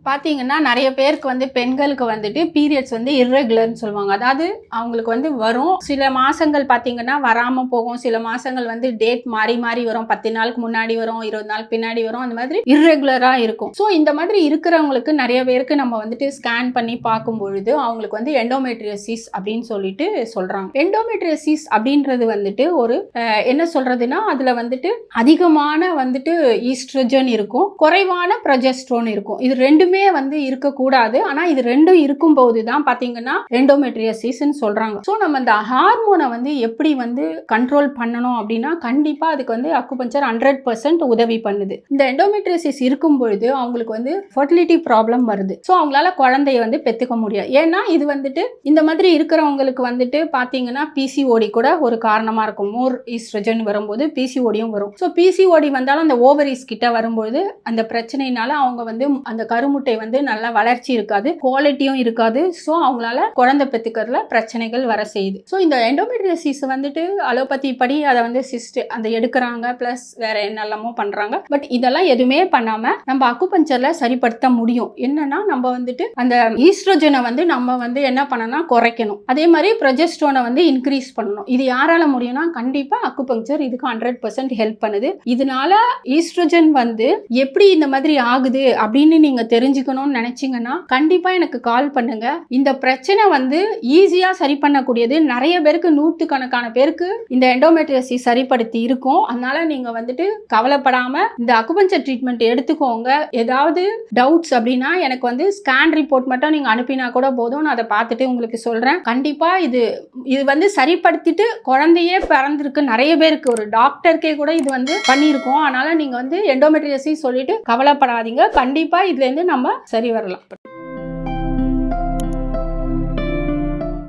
பார்த்தீங்கன்னா நிறைய பேருக்கு வந்து பெண்களுக்கு வந்துட்டு பீரியட்ஸ் வந்து இர்ரெகுலர்னு சொல்லுவாங்க. அதாவது அவங்களுக்கு வந்து வரும், சில மாசங்கள் பார்த்தீங்கன்னா வராமல் போகும், சில மாசங்கள் வந்து டேட் மாறி மாறி வரும், 10 நாளுக்கு முன்னாடி வரும், 20 நாள் பின்னாடி வரும், அந்த மாதிரி இர்ரெகுலராக இருக்கும். ஸோ இந்த மாதிரி இருக்கிறவங்களுக்கு நிறைய பேருக்கு நம்ம வந்துட்டு ஸ்கேன் பண்ணி பார்க்கும் பொழுது அவங்களுக்கு வந்து எண்டோமெட்ரியோசிஸ் அப்படின்னு சொல்லிட்டு சொல்றாங்க. எண்டோமெட்ரியோசிஸ் அப்படின்றது வந்துட்டு ஒரு என்ன சொல்றதுன்னா, அதுல வந்துட்டு அதிகமான வந்துட்டு ஈஸ்ட்ரோஜன் இருக்கும், குறைவான ப்ரொஜெஸ்ட்ரோன் இருக்கும். இது ரெண்டுமே வந்து இருக்கக்கூடாது. ஆனா இது ரெண்டும் இருக்கும்போது தான் பாத்தீங்கன்னா எண்டோமெட்ரியோசிஸ்ன்னு சொல்றாங்க. ஸோ நம்ம இந்த ஹார்மோனை வந்து எப்படி வந்து கண்ட்ரோல் பண்ணணும் அப்படின்னா, கண்டிப்பா அதுக்கு வந்து அக்குபஞ்சர் 100% உதவி பண்ணுது. இந்த எண்டோமெட்ரியோசிஸ் இருக்கும் பொழுது அவங்களுக்கு வந்து ஃபர்டிலிட்டி ப்ராப்ளம் வருது. ஸோ அவங்களால குழந்தைய வந்து பெற்றுக்க முடியாது. ஏன்னா இது வந்துட்டு இந்த மாதிரி இருக்கிறவங்களுக்கு வந்துட்டு பாத்தீங்கன்னா பிசிஓடி கூட ஒரு காரணமா இருக்கும். மோர் ஈஸ்ட்ரோஜன் வரும்போது பிசிஓடியும் வரும். ஸோ பிசிஓடி வந்தாலும் அந்த ஓவரிஸ் கிட்ட வரும்போது அந்த பிரச்சனையினால அவங்க வந்து அந்த கருமுட்டை வந்து நல்லா வளர்ச்சி இருக்காது, குவாலிட்டியும் இருக்காது. ஸோ அவங்களால குழந்தை பெற்றுக்கிறதுல பிரச்சனைகள் வர செய்யுது. ஸோ இந்த எண்டோமெட்ரியோசிஸ் வந்துட்டு அலோபதி படி அதை வந்து சிஸ்ட் அந்த எடுக்கிறாங்க, பிளஸ் வேற என்னெல்லாமோ பண்றாங்க. பட் இதெல்லாம் எதுவுமே பண்ணாம நம்ம அக்குபஞ்சர்ல சரிப்படுத்த முடியும். என்னன்னா நம்ம வந்துட்டு அந்த ஈஸ்ட்ரோஜனை வந்து நம்ம வந்து என்ன பண்ணணும்னா குறைக்கணும், அதே மாதிரி ப்ரொஜெஸ்ட்ரோனை வந்து இன்க்ரீஸ் பண்ணணும். இது யாரால முடியும்னா கண்டிப்பா அக்குபஞ்சர் இதுக்கு 100% ஹெல்ப் பண்ணுது. இதனால ஈஸ்ட்ரோஜன் வந்து எப்படி இந்த மாதிரி ஆகுது அப்படின்னு நீங்க தெரிஞ்சுக்கணும்னு நினைச்சீங்கன்னா கண்டிப்பா எனக்கு கால் பண்ணுங்க. இந்த பிரச்சனை வந்து ஈஸியா சரி பண்ணக்கூடியது. நிறைய பேருக்கு, நூற்றுக்கணக்கான பேருக்கு இந்த எண்டோமெட்ரியோசிஸ் சரிப்படுத்தி இருக்கும். அதனால நீங்க வந்துட்டு கவலைப்படாம இந்த அக்குபஞ்சர் ட்ரீட்மெண்ட் எடுத்துக்கோங்க. ஏதாவது டவுட்ஸ் அப்படின்னா எனக்கு வந்து ஸ்கேன் ரிப்போர்ட் மட்டும் நீங்க அனுப்பினா கூட போதும், நான் அதை பார்த்துட்டு உங்களுக்கு சொல்றேன். கண்டிப்பா இது வந்து சரிப்படுத்திட்டு குழந்தையே பிறந்திருக்கு நிறைய பேருக்கு, ஒரு டாக்டருக்கே கூட இது வந்து பண்ணியிருக்கோம். அதனால நீங்க வந்து எண்டோமெட்ரியோசிஸ் சொல்லிட்டு கவலைப்படாதீங்க. கண்டிப்பா இதுல இருந்து நம்ம சரி வரலாம்.